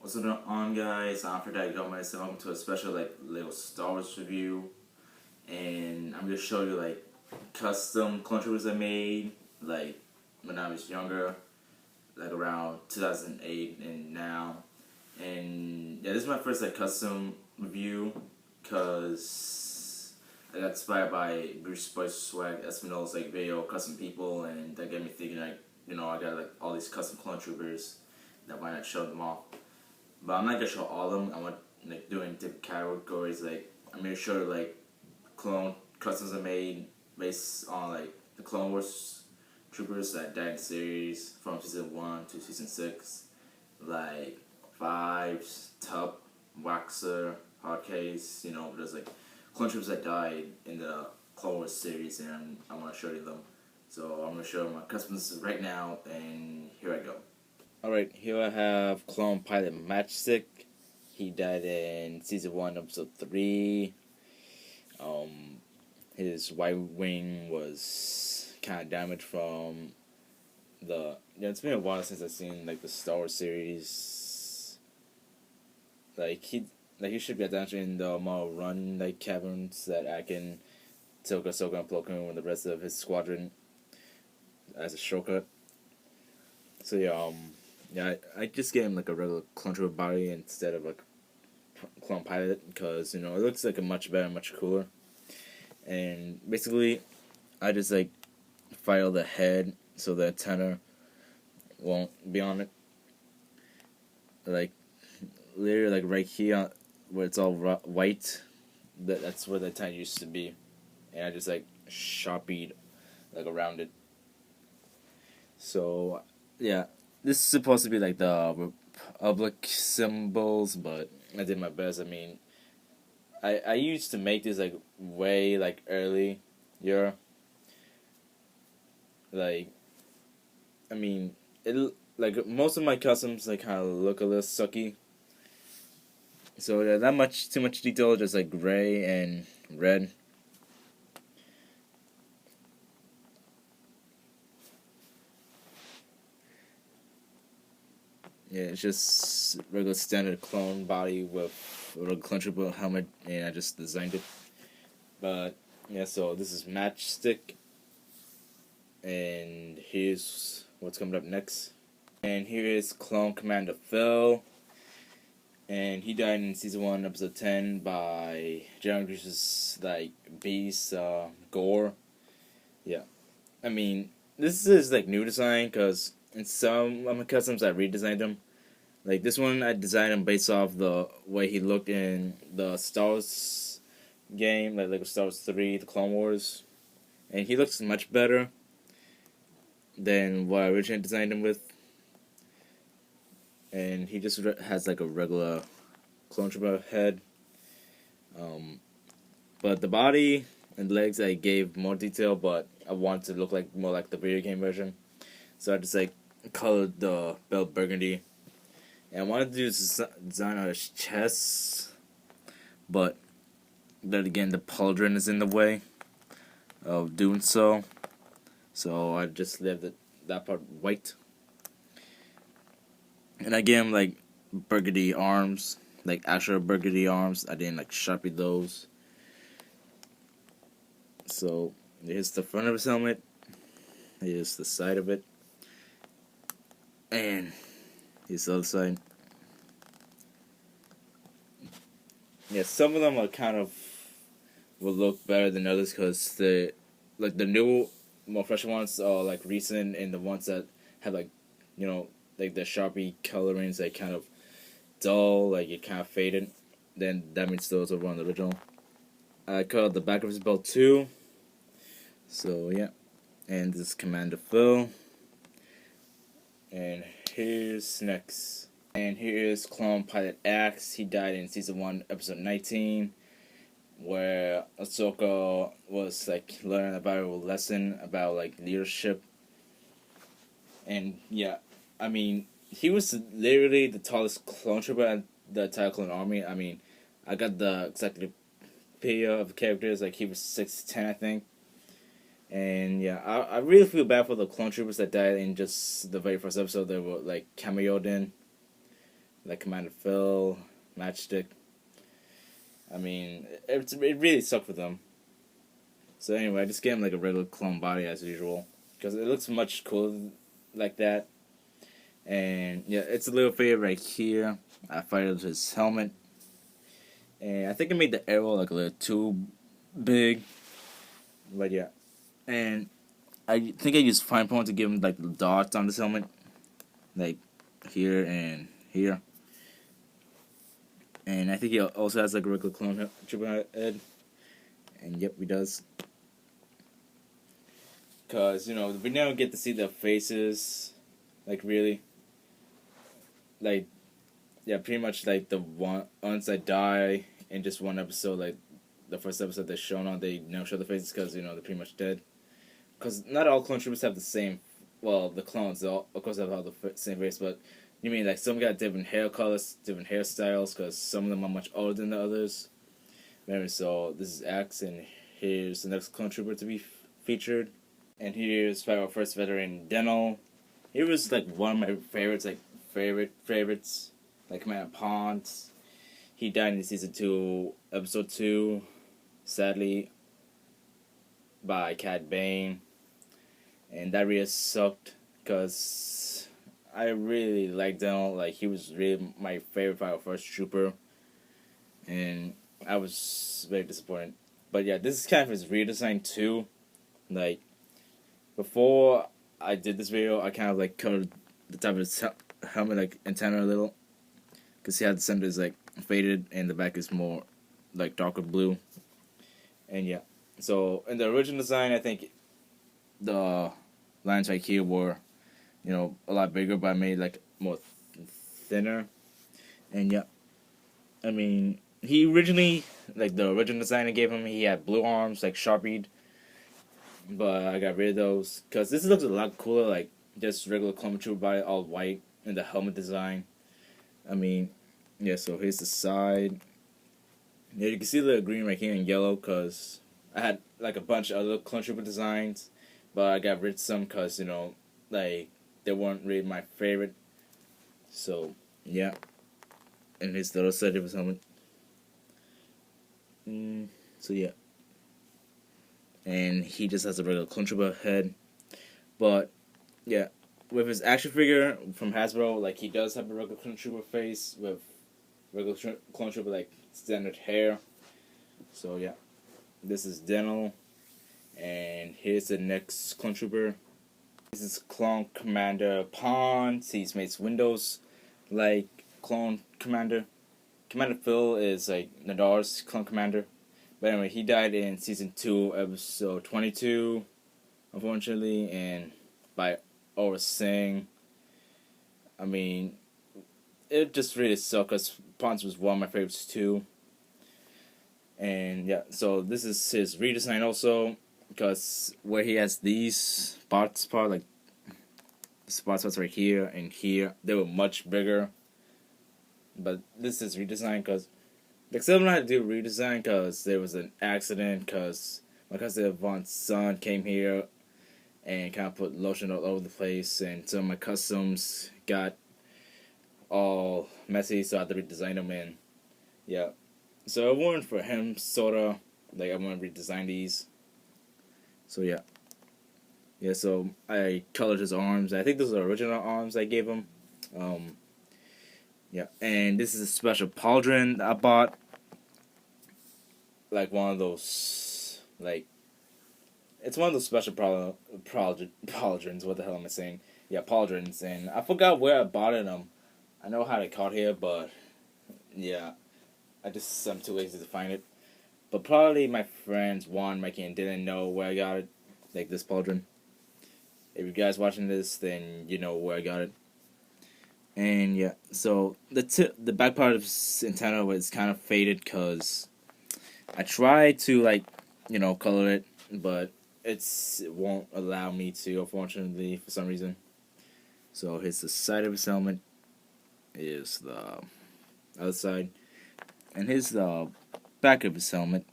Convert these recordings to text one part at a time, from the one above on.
What's going on, guys? I'm Fred Gomez, and welcome to a special little Star Wars review. And I'm gonna show you custom clone troopers I made when I was younger, around 2008 and now. And yeah, this is my first custom review because I got inspired by Bruce Boyce Swag Espinal's video custom people, and that got me thinking I got all these custom clone troopers. That why not show them all? But I'm not gonna show all of them. I want doing different categories. I'm gonna show clone customs I made based on the Clone Wars troopers that died in the series from season 1 to season 6, like Vibes, Tup, Waxer, Hardcase. There's clone troopers that died in the Clone Wars series, and I want to show you them. So I'm gonna show my customs right now, and here I go. Alright, here I have clone pilot Matchstick. He died in season 1, episode 3. His right wing was kind of damaged from it's been a while since I've seen the Star Wars series. He should be attached in the Model Run caverns that Akin, Ahsoka, and Plo Koon with the rest of his squadron as a shortcut. So yeah, I just gave him a regular clone trooper body instead of clone pilot because it looks a much better, much cooler. And basically, I just file the head so the antenna won't be on it. Literally right here where it's all white, that's where the antenna used to be, and I just sharpied around it. So yeah. This is supposed to be the Republic symbols, but I did my best. I mean, I used to make this way early year. I mean, it most of my customs kind of look a little sucky. So yeah, not too much detail, just gray and red. Yeah, it's just regular standard clone body with a clone trooper helmet, and I just designed it. But yeah, so this is Matchstick, and here's what's coming up next. And here is Clone Commander Phil, and he died in season 1, episode 10 by General Grievous Beast Gore. Yeah, I mean this is new design because in some of my customs I redesigned him. This one I designed him based off the way he looked in the Star Wars game, like Star Wars 3, the Clone Wars. And he looks much better than what I originally designed him with. And he just has a regular clone trooper head. But the body and legs I gave more detail, but I want to look more like the video game version. So I just colored the belt burgundy. And I wanted to do design on his chest, but then again the pauldron is in the way of doing so. So I just left that part white. And I gave him burgundy arms, actual burgundy arms. I didn't sharpie those. So here's the front of his helmet. Here's the side of it. And here's the other side. Yeah, some of them are will look better than others because the new, more fresh ones are recent, and the ones that have the Sharpie colorings kind of dull, it kind of faded. Then that means those are on the original. I cut out the back of his belt too. So yeah, and this is Commander Phil. And here's next. And here is Clone Pilot Axe. He died in season 1, episode 19, where Ahsoka was learning about a lesson about leadership. And yeah, I mean, he was literally the tallest clone trooper at the entire clone army. I mean, I got the encyclopedia of characters. He was 6'10", I think. And yeah, I really feel bad for the clone troopers that died in just the very first episode. They were cameoed in. like Commander Phil, Matchstick. I mean, it really sucked with them. So anyway, I just gave him like a regular clone body as usual because it looks much cooler like that. And yeah, it's a little favorite right here. I fired his helmet, and I think I made the arrow like a little too big. But yeah, and I think I used fine point to give him like the dots on this helmet, like here and here. And I think he also has like a regular clone trooper head. And yep, he does. Cause we never get to see their faces, like really. Like, yeah, pretty much like the ones that die in just one episode, like the first episode they're shown on, they never show the faces because they're pretty much dead. Because not all clone troopers have the same. Well, the clones, they all, of course, have all the same face, but you mean like some got different hair colors, different hairstyles, because some of them are much older than the others. Remember, so this is X, and here's the next clone trooper to be featured. And here's our first veteran, Denal. He was like one of my favorites, like favorites, like Commander Ponce. He died in season 2, episode 2, sadly, by Cad Bane. And that really sucked, because I really liked Denal. Like, he was really my favorite Final First Trooper. And I was very disappointed. But yeah, this is kind of his redesign too. Like, before I did this video, I kind of like colored the top of his helmet, like antenna a little. Because he had the center is like faded and the back is more like darker blue. And yeah. So in the original design, I think the lines right here were, a lot bigger, but I made like more thinner. And yeah, I mean, he originally, like the original design I gave him, he had blue arms, like Sharpied, but I got rid of those because this looks a lot cooler, like just regular clone trooper body, all white, and the helmet design. I mean, yeah. So here's the side. Yeah, you can see the green right here and yellow because I had like a bunch of other clone trooper designs, but I got rid of some because like they weren't really my favorite. So yeah, and here's the other side of his helmet. So yeah, and he just has a regular clone trooper head, but yeah, with his action figure from Hasbro, like he does have a regular clone trooper face with regular clone trooper like standard hair. So yeah, this is Denal, and here's the next clone trooper. This is Clone Commander Ponce. He's made windows like Clone Commander. Commander Phil is like Nadar's clone commander. But anyway, he died in season 2, episode 22, unfortunately, and by Singh. I mean, it just really sucked because Ponce was one of my favorites too. And yeah, so this is his redesign also, because where he has these spots, like spots right here and here, they were much bigger. But this is redesigned because they still don't have to do redesign because there was an accident because my cousin Vaughn's son came here and kind of put lotion all over the place, and some of my customs got all messy, so I had to redesign them. And yeah, so it wasn't for him, sorta. Like, I want to redesign these. So yeah, so I colored his arms. I think those are original arms I gave him. Yeah, and this is a special pauldron I bought. Like one of those, like, it's one of those special pauldrons. What the hell am I saying? Yeah, pauldrons. And I forgot where I bought them. I know how they caught here, but yeah, I'm too lazy to find it. But probably my friends Juan, Mikey, and didn't know where I got it. Like this pauldron. If you guys watching this, then you know where I got it. And yeah, so the back part of his antenna was kind of faded because I tried to color it, but it won't allow me to, unfortunately, for some reason. So here's the side of his helmet. Here's the other side, and here's the back of his helmet.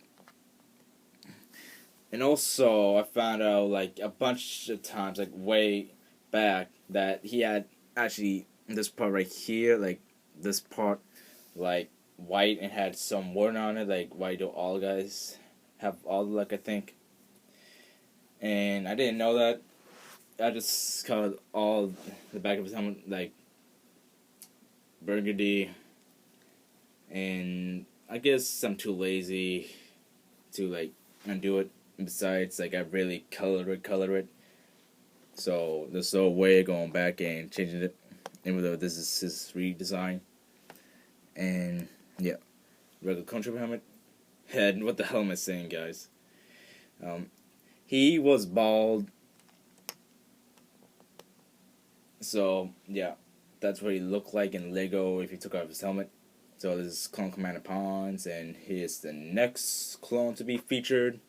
And also, I found out like a bunch of times, like way back, that he had actually this part right here, like this part like white and had some wording on it, like why do all guys have all the luck, I think. And I didn't know that. I just colored all the back of his helmet like burgundy, and I guess I'm too lazy to like undo it. And besides, like I really colored it, so there's no way of going back and changing it, even though this is his redesign. And yeah, regular country helmet. Head, what the hell am I saying, guys? He was bald, so yeah, that's what he looked like in Lego if he took off his helmet. So this is Clone Commander Pawns, and here's the next clone to be featured.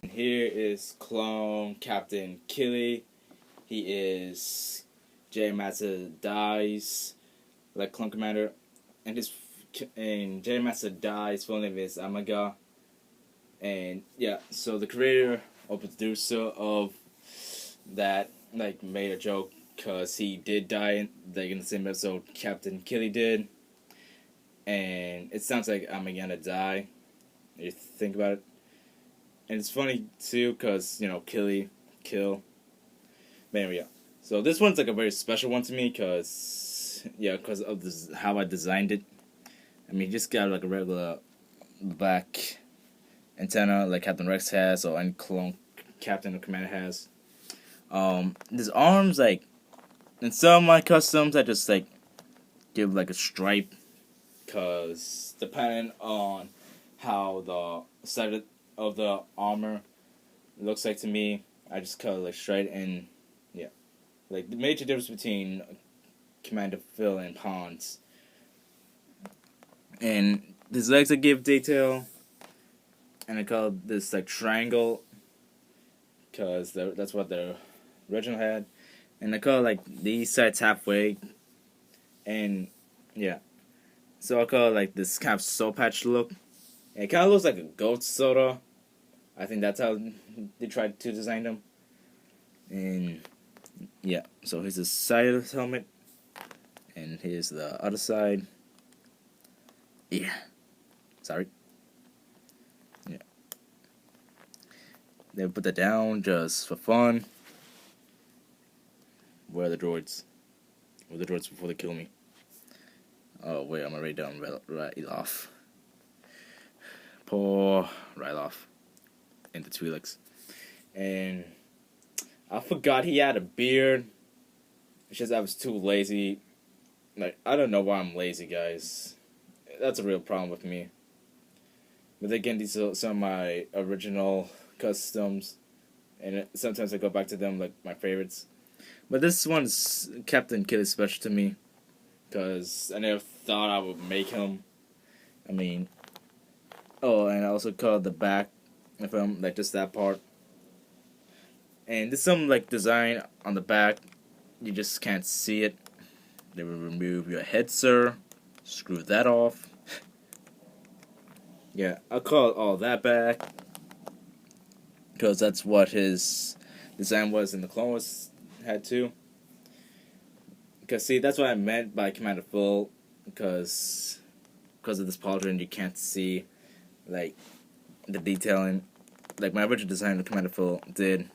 And here is Clone Captain Keeli. He is J Master dies like Clone Commander, and J Master dies full name is Amaga. And yeah, so the creator or producer of that like made a joke because he did die like in the same episode Captain Keeli did, and it sounds like I'm gonna die. You think about it, and it's funny too because Keeli kill. But anyway, yeah. So this one's like a very special one to me because of this how I designed it. I mean, you just got like a regular black antenna like Captain Rex has or any clone Captain or Commander has. His arms, like in some of my customs, I just like give like a stripe, cause depending on how the side of the armor looks like to me, I just cut like straight. And yeah, like the major difference between Commander Phil and Pawns. And his legs I give detail, and I call this like triangle, cause that's what the original had. And I call like these sides halfway, and yeah, so I call like this kind of soul patch look. And it kind of looks like a goat soda. I think that's how they tried to design them. And yeah, so here's the side of the helmet, and here's the other side. Yeah, sorry. Yeah, they put that down just for fun. Where are the droids? Where are the droids before they kill me? Oh wait, I'm gonna write down Ryloth. Poor Ryloth. And the Twi'leks. And I forgot he had a beard. It's just I was too lazy. Like, I don't know why I'm lazy, guys. That's a real problem with me. But again, these are some of my original customs, and sometimes I go back to them like my favorites. But this one's Captain Keeli special to me, because I never thought I would make him. I mean, oh, and I also colored the back of him, like just that part. And there's some like design on the back, you just can't see it. They will remove your head, sir. Screw that off. Yeah, I'll call all that back, because that's what his design was in the Clone Wars had too. Because see, that's what I meant by Commander Full, because of this pauldron you can't see like the detailing. Like my original design of Commander Full did,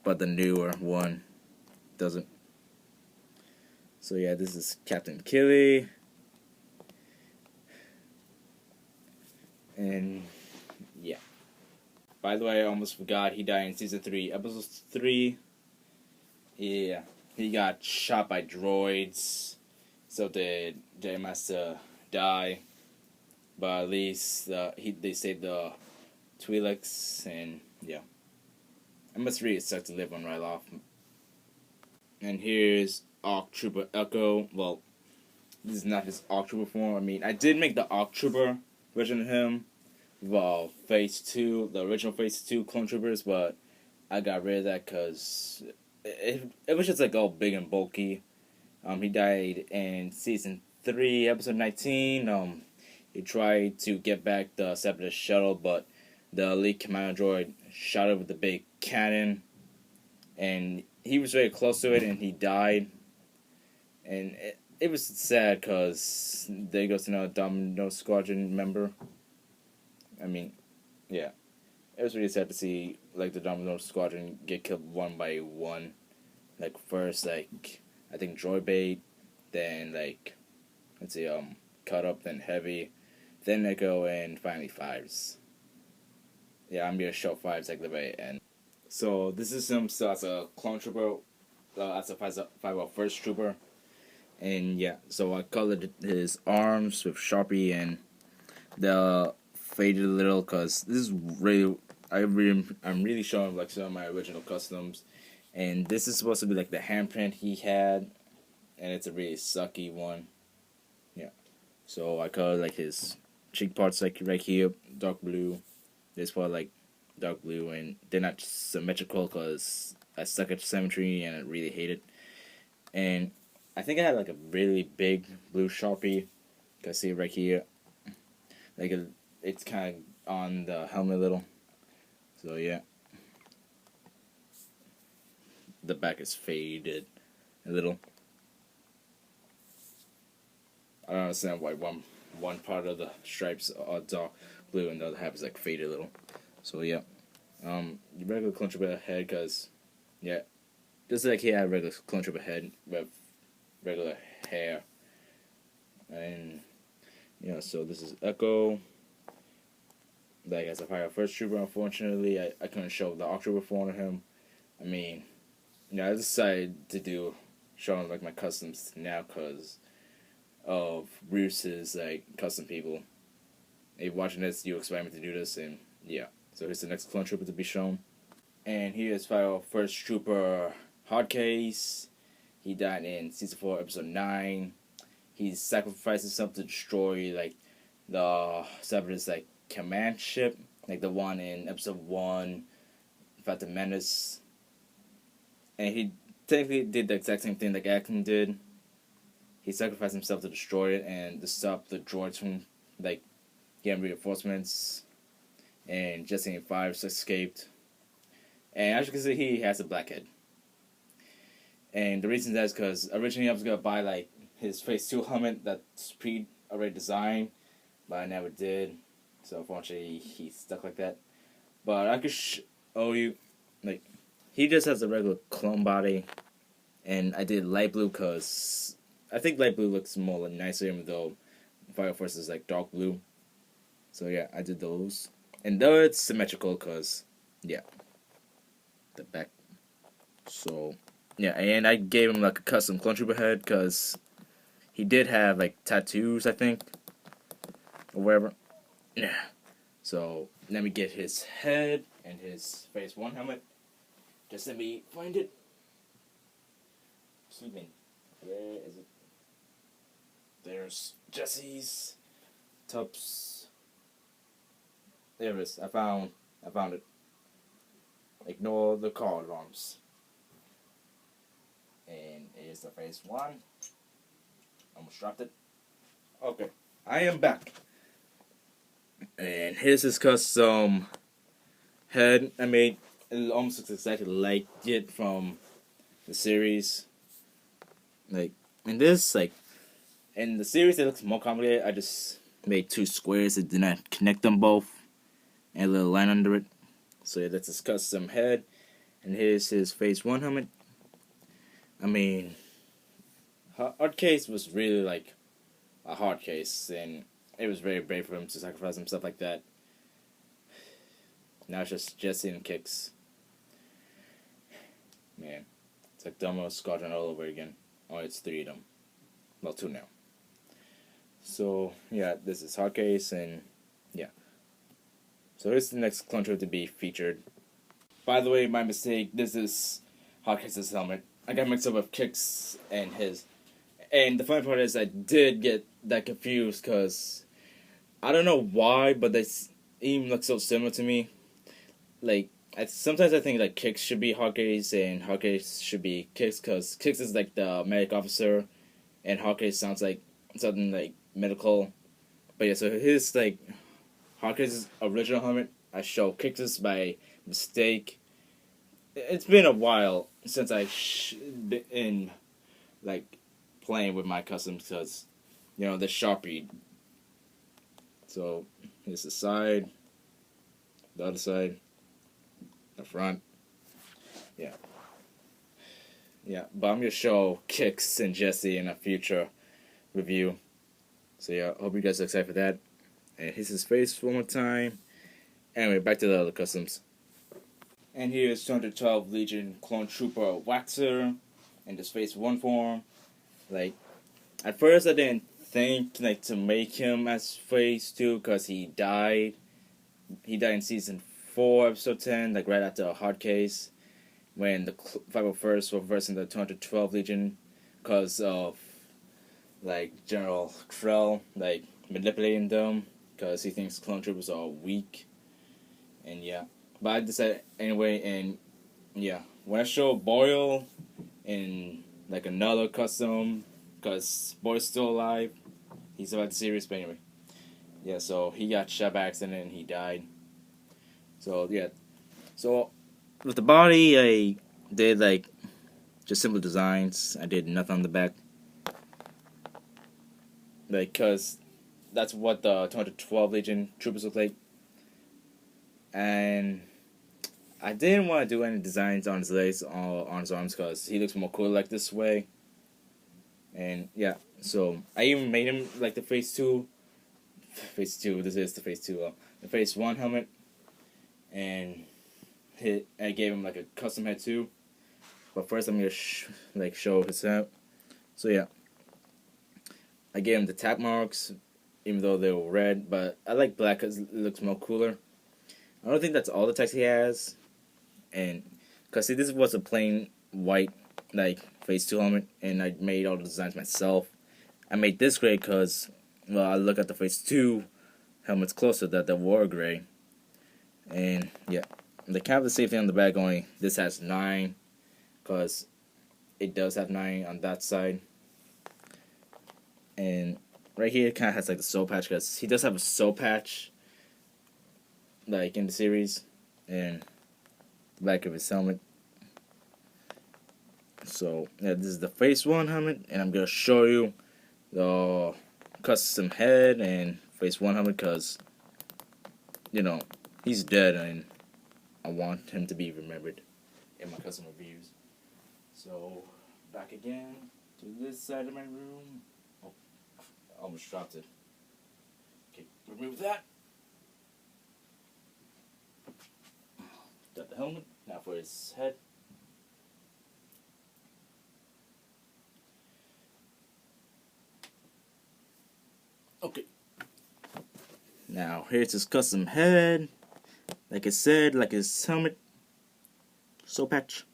but the newer one doesn't. So yeah, this is Captain Keeli. And yeah. By the way, I almost forgot he died in season 3, episode 3. Yeah, he got shot by droids. So did J Master die. But at least they saved the Twi'leks, and yeah. It must really suck to live on Ryloth. And here's Arc Trooper Echo. Well, this is not his Arc Trooper form. I mean, I did make the Arc Trooper version of him. Well, Phase 2, the original Phase 2 Clone Troopers, but I got rid of that because it was just like all big and bulky. He died in Season 3, Episode 19. He tried to get back the Separatist shuttle, but the elite commander droid shot it with the big cannon, and he was very close to it, and he died. And it was sad because there goes another Domino Squadron member. I mean, yeah, it was really sad to see like the Domino Squadron get killed one by one. Like first, like I think Droidbait, then like let's see, Cut Up, then Heavy, then Echo, and finally Fives. Yeah, I'm gonna show Fives like the very end. So this is him still as a clone trooper, as a 501st trooper. And yeah, so I colored his arms with Sharpie and the faded a little because this is really, I'm really showing like some of my original customs. And this is supposed to be like the handprint he had, and it's a really sucky one. Yeah, so I colored like his cheek parts like right here, dark blue. This part like dark blue, and they're not symmetrical because I suck at symmetry and I really hate it. And I think I had like a really big blue Sharpie. You can see it right here. Like it's kind of on the helmet a little. So yeah. The back is faded a little. I don't understand why one part of the stripes are dark blue and the other half is like faded a little. So yeah. You regular clone trooper head because yeah. Just like he had a regular clone trooper head with regular hair. And yeah, so this is Echo. Like as a fire first trooper, unfortunately I couldn't show the Arc Trooper form of him. I mean, yeah, I decided to showing like my customs now because of Bruce's like custom people. If you're watching this, you expect me to do this, and yeah. So here's the next clone trooper to be shown. And here is Fire First Trooper Hardcase. He died in Season 4, Episode 9. He sacrificed himself to destroy, like, the Separatist, like, command ship. Like the one in Episode 1, Phantom Menace. And he technically did the exact same thing like Ackman did. He sacrificed himself to destroy it and to stop the droids from, like, getting reinforcements. And Jesse and Fives escaped. And as you can see, he has a black head. And the reason that's because originally I was going to buy like his Phase 2 helmet that's already designed, but I never did. So unfortunately he's stuck like that. But I could show you, like, he just has a regular clone body. And I did light blue because I think light blue looks more nicer, even though Fire Force is like dark blue. So yeah, I did those. And though it's symmetrical because, yeah, the back. So, yeah, and I gave him like a custom clone trooper head because he did have like tattoos, I think, or whatever. Yeah. So, let me get his head and his Phase 1 helmet. Just let me find it. Keeping. Where is it? There's Jesse's. Tubbs. There it is. I found it. Ignore the card alarms. And here's the Phase 1. Almost dropped it. Okay. I am back. And here's his custom head I made. It almost looks exactly like it from the series. Like, in this, like, in the series it looks more complicated. I just made two squares that did not connect them both. And a little line under it. So yeah, that's his custom head. And here's his Phase 1 helmet. I mean, Hardcase was really like a hard case, and it was very brave for him to sacrifice himself like that. Now it's just Jesse and Kix. Man, it's like Domino Squadron all over again. Oh, it's 3 of them. Well, 2 now. So, yeah, this is Hardcase, and yeah. So here's the next clone trooper to be featured. By the way, my mistake, this is Hardcase's helmet. I got mixed up with Kix and his. And the funny part is I did get that confused because I don't know why, but they even look so similar to me. Like, sometimes I think like Kix should be Hardcase and Hardcase should be Kix because Kix is like the medic officer and Hardcase sounds like something like medical. But yeah, so his like Hardcase's original helmet, I show Kix's by mistake. It's been a while since I been in like playing with my customs because, you know, the Sharpie. So here's the side, the other side, the front. Yeah. Yeah, but I'm gonna show Kix and Jesse in a future review. So yeah, hope you guys are excited for that. And here's his face one more time. Anyway, back to the other customs. And here's 212 Legion Clone Trooper Waxer in this phase 1 form. Like, at first I didn't think like to make him as phase 2 because he died. He died in season 4, episode 10, like right after a Hardcase, when the 501st were versing the 212 Legion because of like General Krell like manipulating them because he thinks clone troopers are weak. And yeah, but I decided anyway. And yeah, when I show Boyle in like another custom, because Boyle's still alive, he survived the series. But anyway, yeah, so he got shot by accident and he died. So yeah, so with the body, I did like just simple designs. I did nothing on the back, like because that's what the 212 Legion troopers look like. And I didn't want to do any designs on his legs or on his arms because he looks more cool like this way. And yeah, so I even made him like the phase 2. Phase 2, this is the phase 2. The phase 1 helmet. And I gave him like a custom head too. But first I'm going to show his head. So yeah, I gave him the tap marks, even though they were red. But I like black because it looks more cooler. I don't think that's all the text he has. And because see, this was a plain white like phase 2 helmet, and I made all the designs myself. I made this gray because, well, I look at the phase 2 helmets closer that they were gray. And yeah, they kind of the same thing on the back, only this has 9 because it does have 9 on that side. And right here it kind of has like the soul patch because he does have a soul patch like in the series, and the back of his helmet. So yeah, this is the phase 1 helmet, and I'm gonna show you the custom head and phase 1 helmet because, you know, he's dead and I want him to be remembered in my custom reviews. So back again to this side of my room. Oh, I almost dropped it. Okay, remove that. Got the helmet. Now for his head. Okay. Now here's his custom head. Like I said, like his helmet. Soul patch.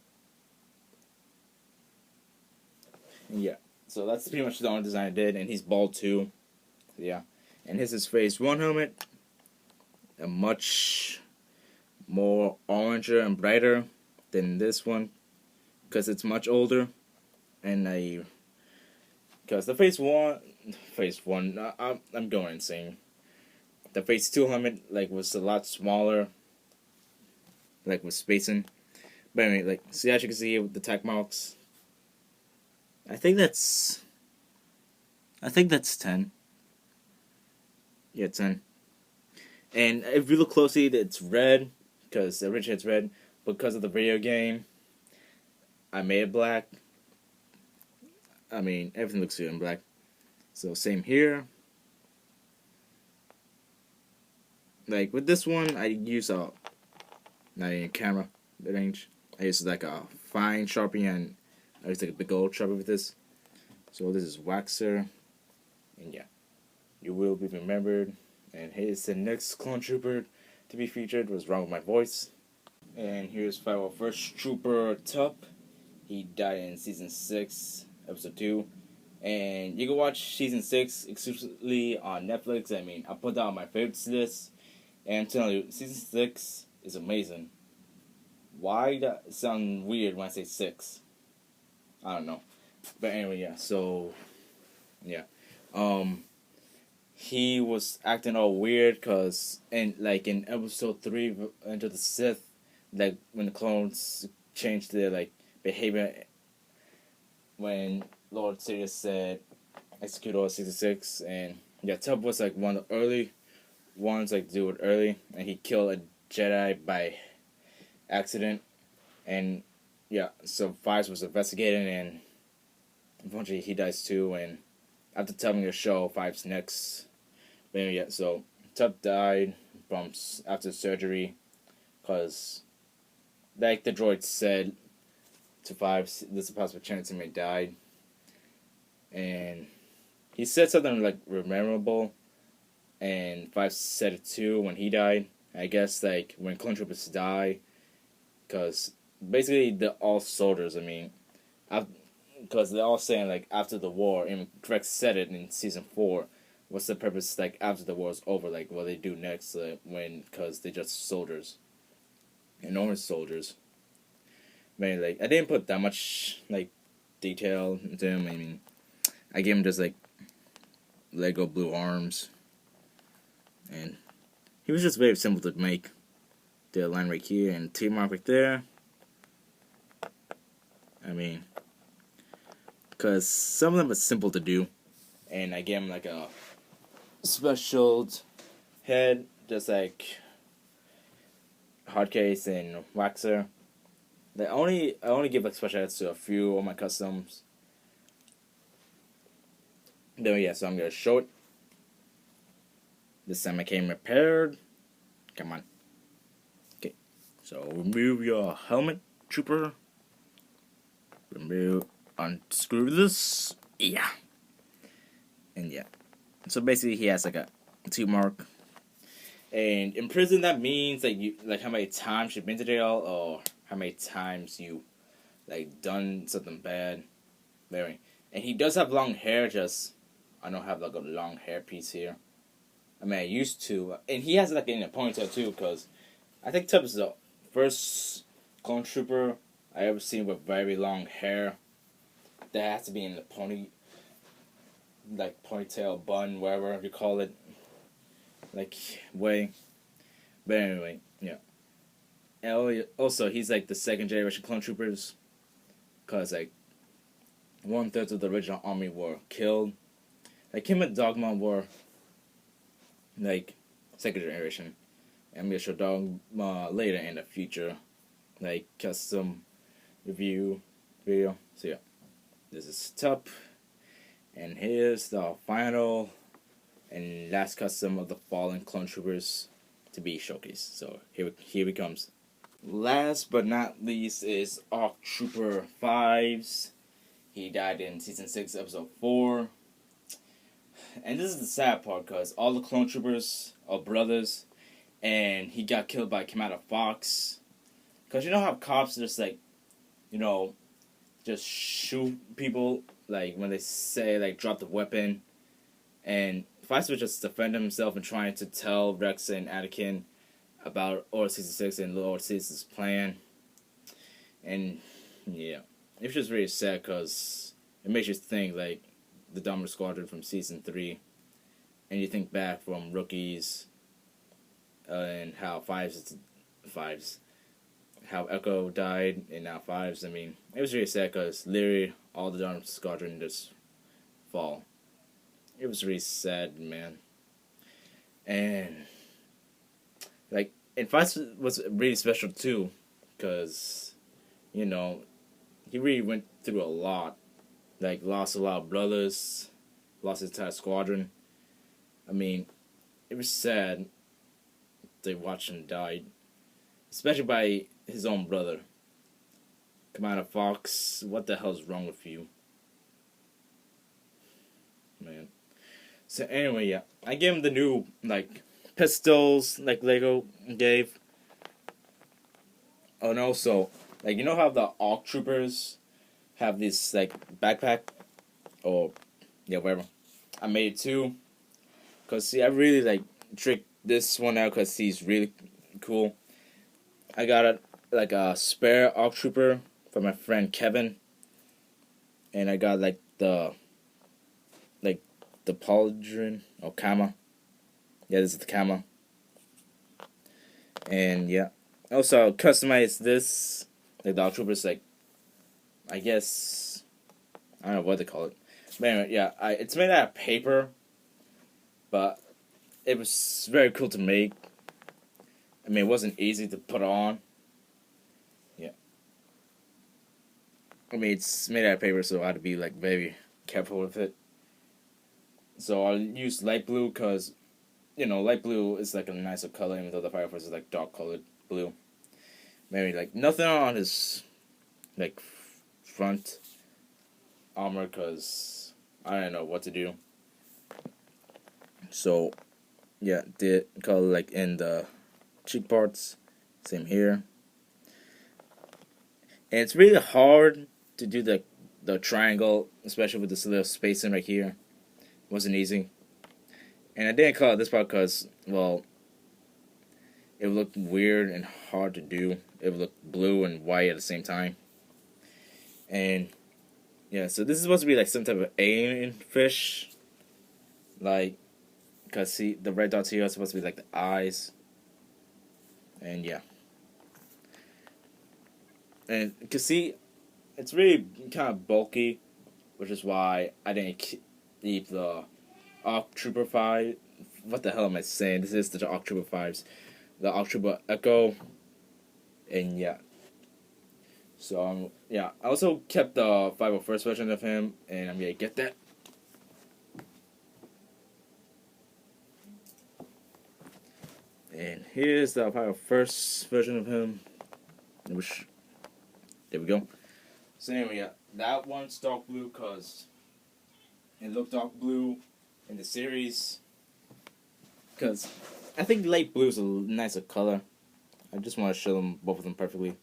And yeah. So that's pretty much the only design I did, and he's bald too. So yeah. And here's his phase 1 helmet. A much more oranger and brighter than this one because it's much older. And because the phase 1, I'm going insane. The phase 2 helmet like was a lot smaller, like with spacing. But anyway, like see, as you can see with the tech marks, I think that's 10. Yeah, 10. And if you look closely, it's red because the original it's red. Because of the video game, I made it black. I mean, everything looks good in black. So same here. Like with this one, I use not even camera range. I use like a fine Sharpie, and I use like a big old Sharpie with this. So this is Waxer, and yeah, you will be remembered. And here's the next clone trooper to be featured. What's wrong with my voice? And here's 501st Trooper Tup. He died in season 6, episode 2. And you can watch season 6 exclusively on Netflix. I mean, I put that on my favorites list. And I'm telling you, season 6 is amazing. Why that sound weird when I say 6? I don't know. But anyway, yeah, so yeah. He was acting all weird because in episode 3 Enter the Sith, like when the clones changed their like behavior when Lord Sidious said execute Order 66, and yeah, Tub was like one of the early ones, like do it early, and he killed a Jedi by accident, and yeah, so Fives was investigating, and unfortunately he dies too, and after telling the show, Fives next, but yeah, so Tub died from after surgery, cause like the droid said to Fives, there's a possible chance he may die, and he said something like memorable, and Fives said it too when he died. I guess like when clone troopers die, because basically they're all soldiers. I mean, because they're all saying like after the war, and Greg said it in season 4. What's the purpose like after the war is over? Like what they do next? When because they're just soldiers, enormous soldiers. Man, like I didn't put that much like detail into him. I mean, I gave him just like Lego blue arms, and he was just very simple to make. The line right here and T mark right there. I mean, because some of them are simple to do, and I gave him like a special head, just like Hardcase and Waxer. I only give like special heads to a few of my customs. Then yeah, so I'm gonna show it. This time I came repaired. Come on. Okay, so remove your helmet, trooper. Unscrew this. Yeah. And yeah. So basically he has like a 2 mark. And in prison that means like you like how many times you've been to jail or how many times you like done something bad. Very. And he does have long hair, just I don't have like a long hair piece here. I mean I used to, and he has like in a ponytail too, because I think Tubbs is the first clone trooper I ever seen with very long hair. That has to be in the ponytail bun, whatever you call it, like way. But anyway, yeah. And also, he's like the second generation clone troopers, cause like 1/3 of the original army were killed. Like him and Dogma were like second generation. And I'm gonna show Dogma later in the future, like custom review video. So yeah, this is Tup, and here's the final and last custom of the fallen clone troopers to be showcased. So here he comes. Last but not least is Arc Trooper Fives. He died in season 6, episode 4. And this is the sad part, because all the clone troopers are brothers, and he got killed by Commander Fox. Because you know how cops just like, you know, just shoot people like when they say like drop the weapon, and Fives would just defend himself and trying to tell Rex and Anakin about Order 66 and Lord Sidious's plan. And yeah, it's just really sad because it makes you think like the Dominant Squadron from season 3, and you think back from Rookies and how how Echo died and now Fives. I mean, it was really sad because literally all the Dominant Squadron just fall. It was really sad, man. And like, and Fives was really special too, because you know he really went through a lot. Like, lost a lot of brothers, lost his entire squadron. I mean, it was sad to watch him die, especially by his own brother. Commander Fox, what the hell's wrong with you? Man. So anyway, yeah, I gave him the new, like, pistols, like Lego gave. Oh, and also, like, you know how the ARC troopers have this, like, backpack? Or, yeah, whatever. I made it too. Because, see, I really, like, tricked this one out because he's really cool. I got like, a spare ARC trooper from my friend Kevin. And I got, like, the pauldron, or Kama. Yeah, this is the Kama. And, yeah. Also, customized this. Like, the ARC troopers, like, I guess I don't know what they call it. But anyway, yeah, it's made out of paper, but it was very cool to make. I mean, it wasn't easy to put on. Yeah. I mean, it's made out of paper, so I had to be like very careful with it. So I'll use light blue because, light blue is like a nicer color, even though the Fire Force is like dark colored blue. Maybe like nothing on his like front armor because I don't know what to do. So yeah, did color like in the cheek parts, same here. And it's really hard to do the triangle, especially with this little spacing right here. It wasn't easy. And I didn't color this part because, well, it looked weird and hard to do. It would look blue and white at the same time. And yeah, so this is supposed to be like some type of alien fish. Like, because see, the red dots here are supposed to be like the eyes. And yeah. And you can see, it's really kind of bulky, which is why I didn't keep the Arc Trooper 5. What the hell am I saying? This is the Arc Trooper 5s. The Arc Trooper Echo. And yeah. So, yeah. I also kept the 501st version of him, and I'm gonna get that. And here's the 501st version of him. Which, there we go. So anyway, yeah, that one's dark blue because it looked dark blue in the series. Because I think light blue is a nicer color. I just want to show them both of them perfectly.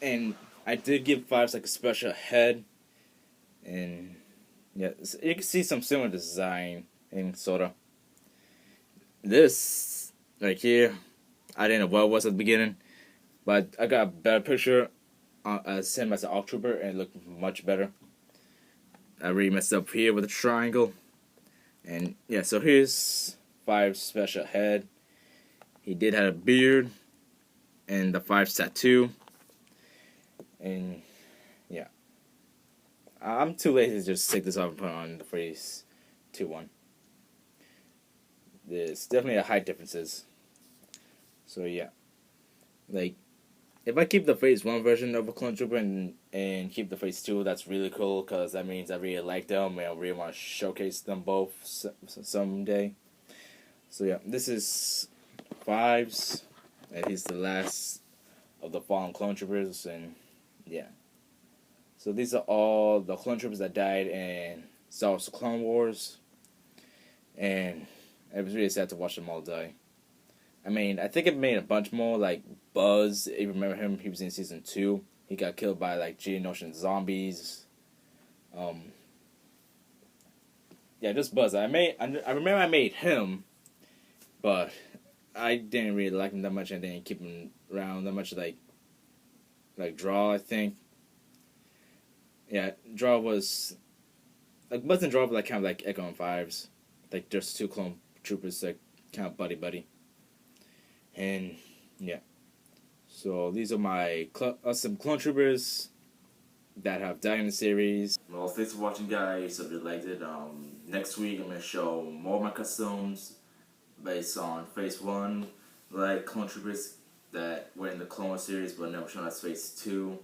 And I did give Fives like a special head. And yeah, you can see some similar design in sorta. This right here, I didn't know what it was at the beginning, but I got a better picture as him as an Arc Trooper, and it looked much better. I really messed up here with the triangle. And yeah, so here's Five's special head. He did have a beard and the 5's tattoo. And yeah, I'm too lazy to just take this off and put on the phrase 2-1. There's definitely a height differences. So yeah, like if I keep the phase 1 version of a Clone Trooper and keep the phase 2, that's really cool because that means I really like them and I really want to showcase them both someday. So yeah, this is Fives, and he's the last of the fallen Clone Troopers, and yeah. So these are all the Clone Troopers that died in Star Wars Clone Wars, and it was really sad to watch them all die. I mean, I think it made a bunch more, like Buzz. You remember him? He was in season 2. He got killed by like Geonosian zombies. Yeah, just Buzz. I remember I made him, but I didn't really like him that much. I didn't keep him around that much. Like Draw, I think. Yeah, Draw was like Buzz and Draw were like kind of like Echo and Fives, like just two clone troopers, like kind of buddy. And yeah, so these are my awesome clone troopers that have died in the series. Well, thanks for watching, guys. Hope you liked it. Next week I'm gonna show more of my customs based on Phase 1, like clone troopers that were in the Clone Wars series but never shown as Phase 2,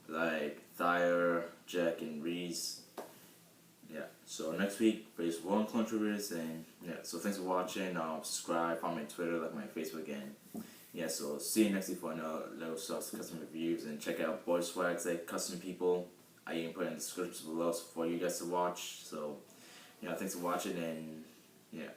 like Thyre, Jack, and Reese. Yeah, so next week, Phase 1 clone troopers, and yeah, so thanks for watching. Subscribe, follow me on Twitter, like my Facebook, and yeah, so see you next week for another little sauce custom reviews, and check out Boy Swag's like custom people. I even put in the description below for you guys to watch. So yeah, thanks for watching, and yeah.